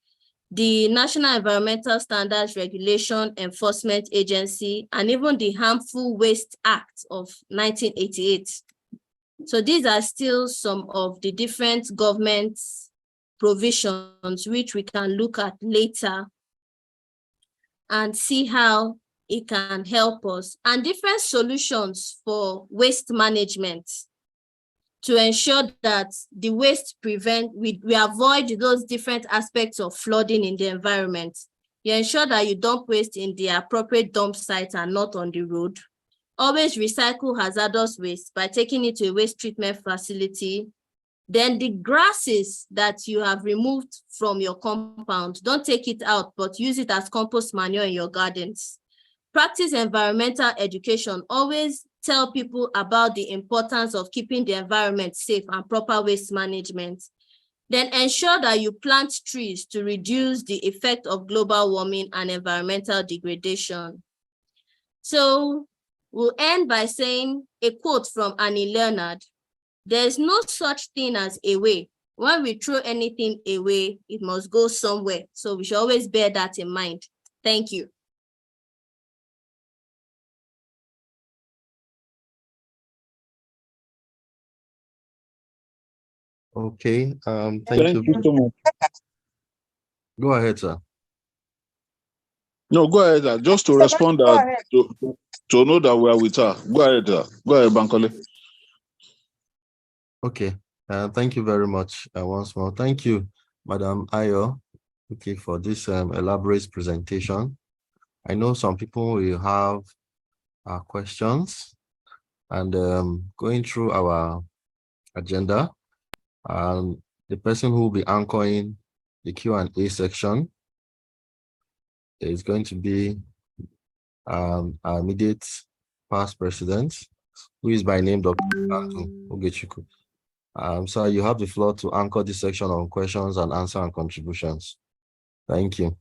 the National Environmental Standards Regulation Enforcement Agency, and even the Harmful Waste Act of 1988. So these are still some of the different government provisions which we can look at later and see how it can help us, and different solutions for waste management to ensure that the waste we avoid those different aspects of flooding in the environment. You ensure that you dump waste in the appropriate dump site and not on the road. Always recycle hazardous waste by taking it to a waste treatment facility. Then the grasses that you have removed from your compound, don't take it out, but use it as compost manure in your gardens. Practice environmental education. Always tell people about the importance of keeping the environment safe and proper waste management. Then ensure that you plant trees to reduce the effect of global warming and environmental degradation. So we'll end by saying a quote from Annie Leonard: "There's no such thing as a way. When we throw anything away, it must go somewhere." So we should always bear that in mind. Thank you. Okay. Thank Thank you so much. Go ahead, sir. No, go ahead. Just to Mr. respond Go ahead. to know that we are with her. Go ahead, Bankole. Okay. Thank you very much once more. Thank you, Madam Ayo, okay, for this elaborate presentation. I know some people will have questions, and going through our agenda, the person who will be anchoring the Q&A section is going to be our immediate past president, who is by name Dr. Andrew Ogechukwu. So you have the floor to anchor this section on questions and answer and contributions. Thank you.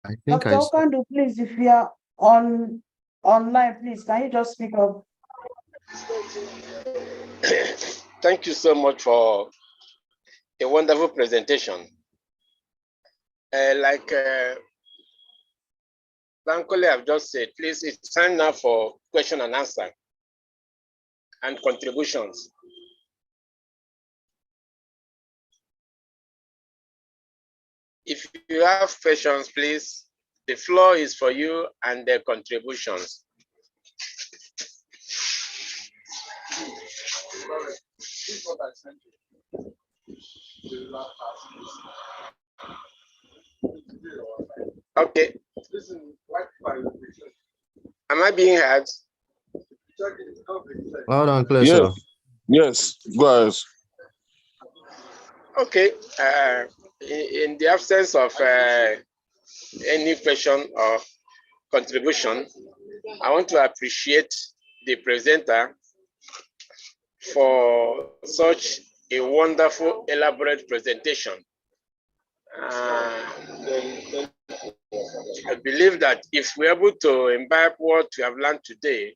I think Dr. Okandu, please, if you are online, please, can you just speak up? Thank you so much for a wonderful presentation. Like Bankole have just said, please, it's time now for question and answer and contributions. If you have questions, please, the floor is for you and the contributions. Okay. Am I being heard? Loud and clear, Yes. sir. Yes, go ahead. Okay. In the absence of any question or contribution, I want to appreciate the presenter for such a wonderful, elaborate presentation. I believe that if we're able to imbibe what we have learned today,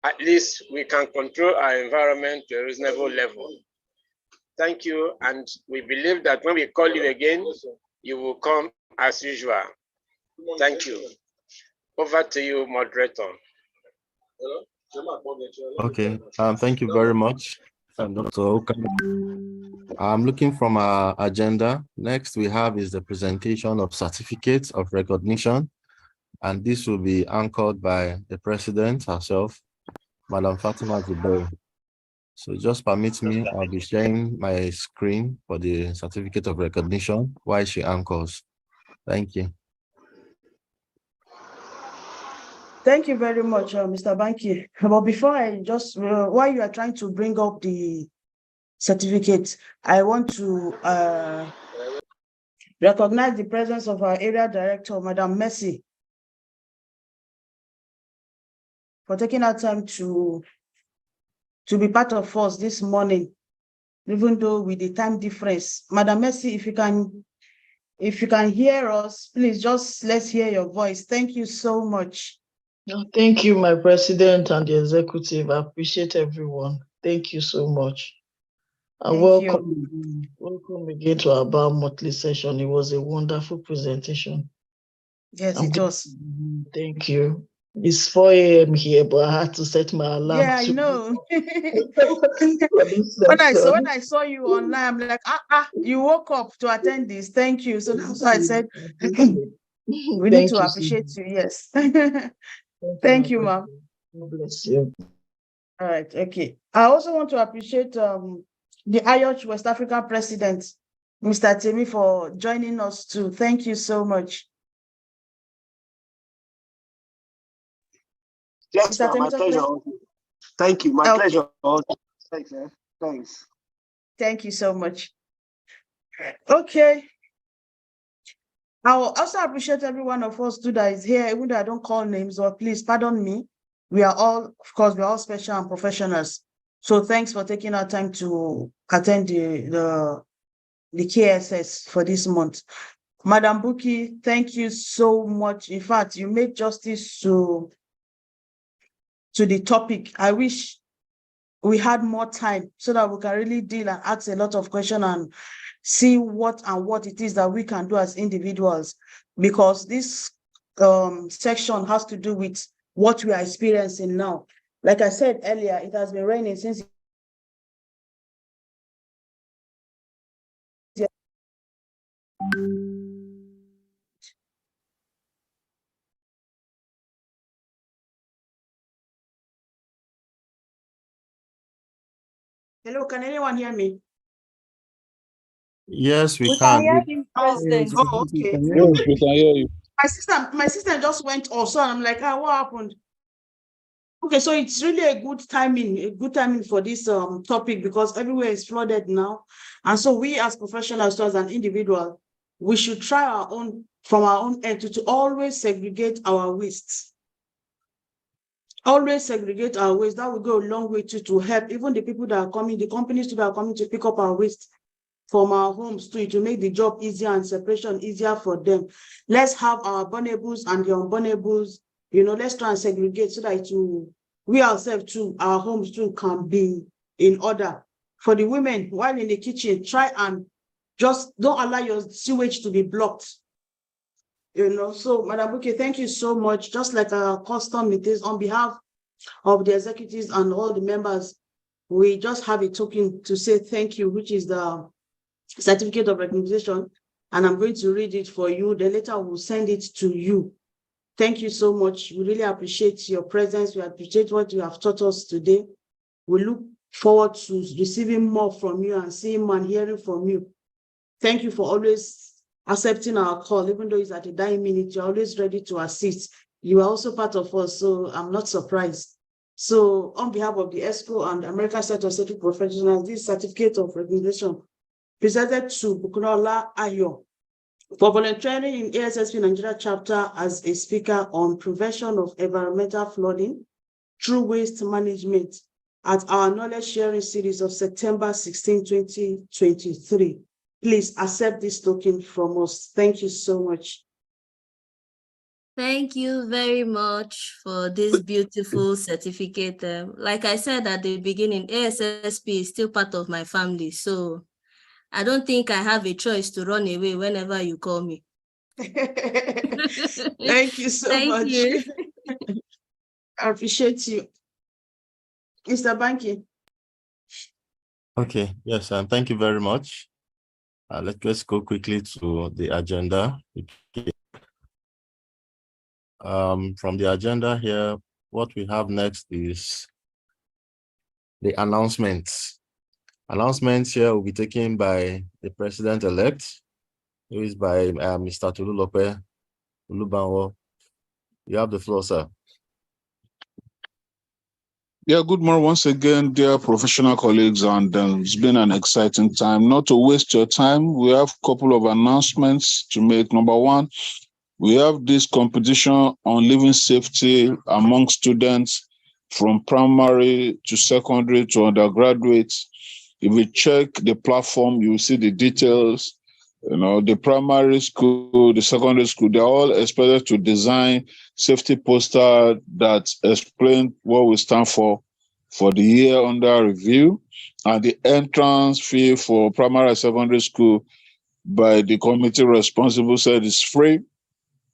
at least we can control our environment to a reasonable level. Thank you, and we believe that when we call you again, you will come as usual. Thank you. Over to you, moderator. Okay, thank you very much, Dr. Okandu. I'm looking from our agenda. Next we have is the presentation of certificates of recognition, and this will be anchored by the president herself, Madam Fatima Zuberi. So just permit me, I'll be sharing my screen for the certificate of recognition while she anchors. Thank you. Thank you very much, Mr. Banki. But before I just, while you are trying to bring up the certificate, I want to recognize the presence of our area director, Madam Mercy, for taking our time to be part of us this morning, even though with the time difference. Madam Mercy, if you can hear us, please just let's hear your voice. Thank you so much. Thank you, my president and the executive. I appreciate everyone. Thank you so much. And welcome again to our BAL monthly session. It was a wonderful presentation. Yes, it was. Thank you. It's 4 a.m. here, but I had to set my alarm. Yeah, I know. When I saw you online, I'm like, you woke up to attend this. Thank you. So that's why I said we need to appreciate you. Yes. Thank you, ma'am. God bless you. All right. Okay. I also want to appreciate the IOCH West African president, Mr. Temi, for joining us too. Thank you so much. Yes, my pleasure. Thank you. My pleasure. Thanks. Thank you so much. Okay. I will also appreciate every one of us too that is here, even though I don't call names, or please pardon me. We are all, of course, we're all special and professionals. So thanks for taking our time to attend the KSS for this month. Madam Buki, thank you so much. In fact, you made justice to the topic. I wish we had more time so that we can really deal and ask a lot of questions and see what it is that we can do as individuals, because this section has to do with what we are experiencing now. Like I said earlier, it has been raining since Hello, can anyone hear me? Yes, we We can. can hear you, President. Oh, okay. Yes, we can hear you. My system just went off, so I'm like, what happened? Okay, so it's really a good timing for this topic because everywhere is flooded now. And so we as professionals, so as an individual, we should try from our own end to always segregate our waste. Always segregate our waste. That will go a long way to help even the people that are coming, the companies that are coming to pick up our waste from our homes too, to make the job easier and separation easier for them. Let's have our burnables and the unburnables, let's try and segregate so that we ourselves too, our homes too can be in order. For the women, while in the kitchen, try and just don't allow your sewage to be blocked. So Madam Buki, thank you so much. Just like our custom it is, on behalf of the executives and all the members, we just have a token to say thank you, which is the certificate of recognition, and I'm going to read it for you. The letter will send it to you. Thank you so much. We really appreciate your presence. We appreciate what you have taught us today. We look forward to receiving more from you and seeing and hearing from you. Thank you for always accepting our call, even though it's at a dying minute, you're always ready to assist. You are also part of us, so I'm not surprised. So on behalf of the ESCO and American Center of Safety Professionals, this certificate of recognition presented to Bukunola Ayo for volunteering in ASSP Nigeria chapter as a speaker on prevention of environmental flooding through waste management at our knowledge sharing series of September 16, 2023. Please accept this token from us. Thank you so much. Thank you very much for this beautiful certificate. Like I said at the beginning, ASSP is still part of my family, so I don't think I have a choice to run away whenever you call me. Thank you so Thank much. you. I appreciate you. Mr. Banky. Okay, yes, and thank you very much. Let's go quickly to the agenda. From the agenda here, what we have next is the announcements. Announcements here will be taken by the president-elect, who is by Mr. Tolulope Olubanwo. You have the floor, sir. Yeah, good morning once again, dear professional colleagues, and it's been an exciting time. Not to waste your time, we have a couple of announcements to make. Number one, we have this competition on living safety among students from primary to secondary to undergraduate. If you check the platform, you will see the details. The primary school, the secondary school, they're all expected to design safety poster that explain what we stand for the year under review. And the entrance fee for primary and secondary school by the committee responsible said is free,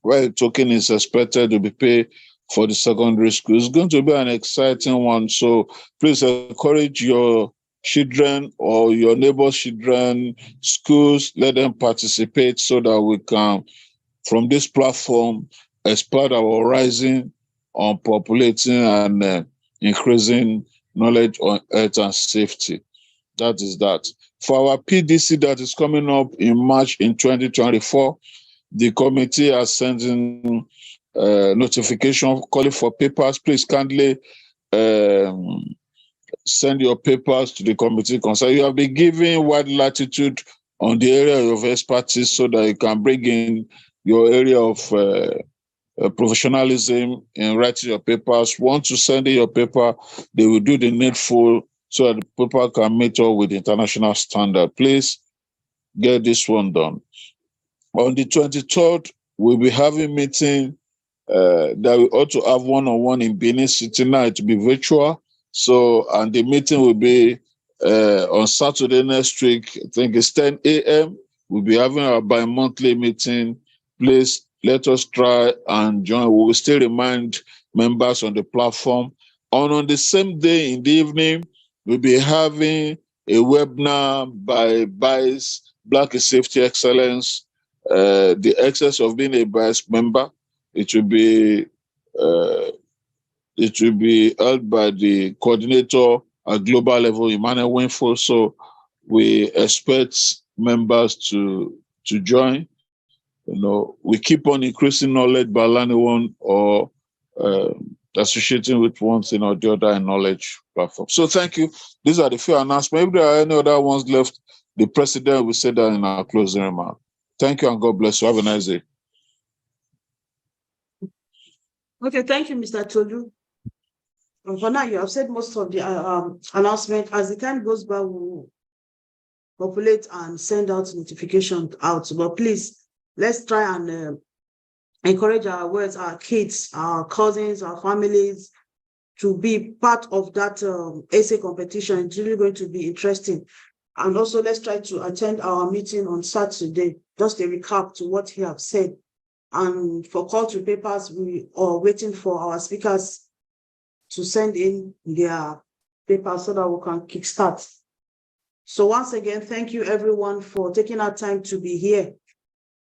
where a token is expected to be paid for the secondary school. It's going to be an exciting one. So please encourage your children or your neighbor's children, schools, let them participate so that we can, from this platform, expand our horizon on populating and increasing knowledge on health and safety. That is that. For our PDC that is coming up in March in 2024, the committee has sent in notification calling for papers. Please kindly send your papers to the committee concerned. You have been given wide latitude on the area of expertise so that you can bring in your area of professionalism in writing your papers. Once you send in your paper, they will do the needful so that the paper can meet up with the international standard. Please get this one done. On the 23rd, we'll be having meeting that we ought to have one-on-one in Benin City. Now it will be virtual. So, and the meeting will be on Saturday next week. I think it's 10 a.m. We'll be having our bi-monthly meeting. Please let us try and join. We will still remind members on the platform. On the same day in the evening, we'll be having a webinar by BICE, Black Safety Excellence, the excess of being a biased member. It will be held by the coordinator at global level, Emmanuel Winfo. So we expect members to join. We keep on increasing knowledge by learning one or associating with one thing or the other in knowledge platform. So thank you. These are the few announcements. If there are any other ones left, the president will say that in our closing remark. Thank you and God bless you. Have a nice day. Okay, thank you, Mr. Tolu. And for now, you have said most of the announcement. As the time goes by, we'll populate and send out notification out. But please, let's try and encourage our kids, our cousins, our families to be part of that essay competition. It's really going to be interesting. And also, let's try to attend our meeting on Saturday. Just a recap to what he have said. And for call to papers, we are waiting for our speakers to send in their papers so that we can kickstart. So once again, thank you everyone for taking our time to be here.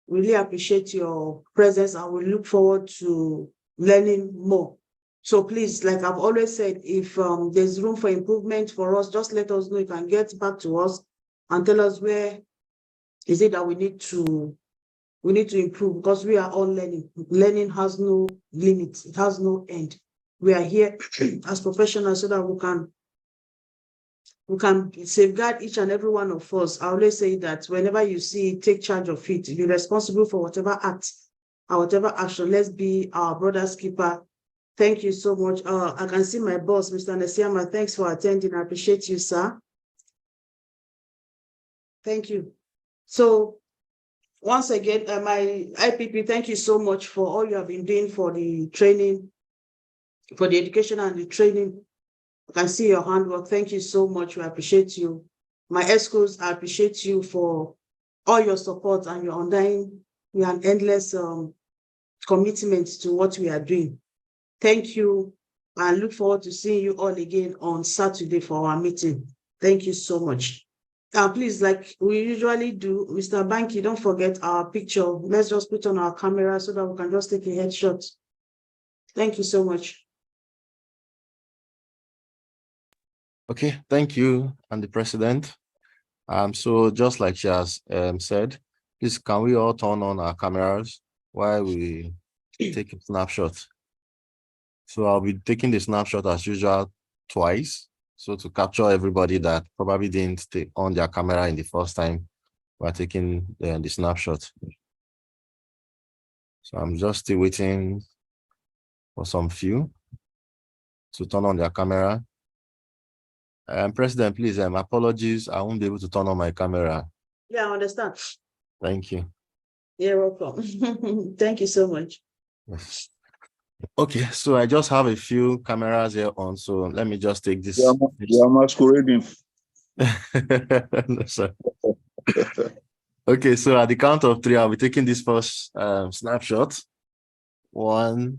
Really appreciate your presence and we look forward to learning more. So please, like I've always said, if there's room for improvement for us, just let us know. You can get back to us and tell us where is it that we need to improve, because we are all learning. Learning has no limit. It has no end. We are here as professionals so that we can safeguard each and every one of us. I always say that whenever you see, take charge of it. You're responsible for whatever act or whatever action. Let's be our brother's keeper. Thank you so much. I can see my boss, Mr. Nesiama. Thanks for attending. I appreciate you, sir. Thank you. So once again, my IPP, thank you so much for all you have been doing for the training, for the education and the training. I can see your handwork. Thank you so much. We appreciate you. My ESCOs, I appreciate you for all your support and your undying and endless commitment to what we are doing. Thank you. I look forward to seeing you all again on Saturday for our meeting. Thank you so much. Please, like we usually do, Mr. Banky, don't forget our picture. Let's just put on our camera so that we can just take a headshot. Thank you so much. Okay, thank you, and the president. So just like she has said, please can we all turn on our cameras while we take a snapshot? So I'll be taking the snapshot as usual twice. So to capture everybody that probably didn't take on their camera in the first time, we're taking the snapshot. So I'm just still waiting for some few to turn on their camera. President, please, apologies. I won't be able to turn on my camera. Yeah, I understand. Thank you. You're welcome. Thank you so much. Yes. Okay, so I just have a few cameras here on, so let me just take this. You are masquerading. No, sir. Okay, so at the count of 3, I'll be taking this first snapshot. 1,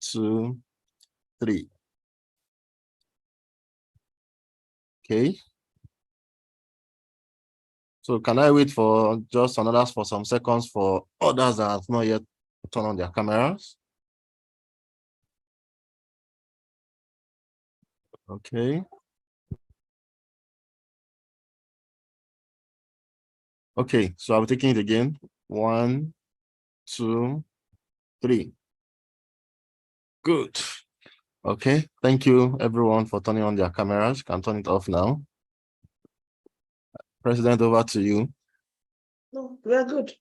2, 3. Okay. So can I wait for just for some seconds for others that have not yet turned on their cameras? Okay. Okay, so I'll be taking it again. 1, 2, 3. Good. Okay, thank you everyone for turning on their cameras. You can turn it off now. President, over to you. No, we are good.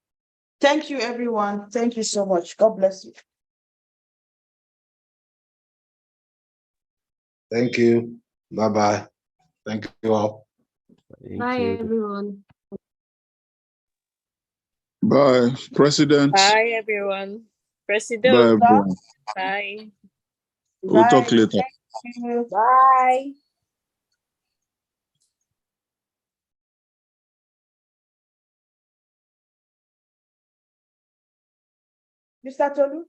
Thank you, everyone. Thank you so much. God bless you. Thank you. Bye-bye. Thank you all. Bye, everyone. Bye, President. Bye, everyone. President. Bye, everyone. Bye. We'll talk later. Bye. Mr. Tolu?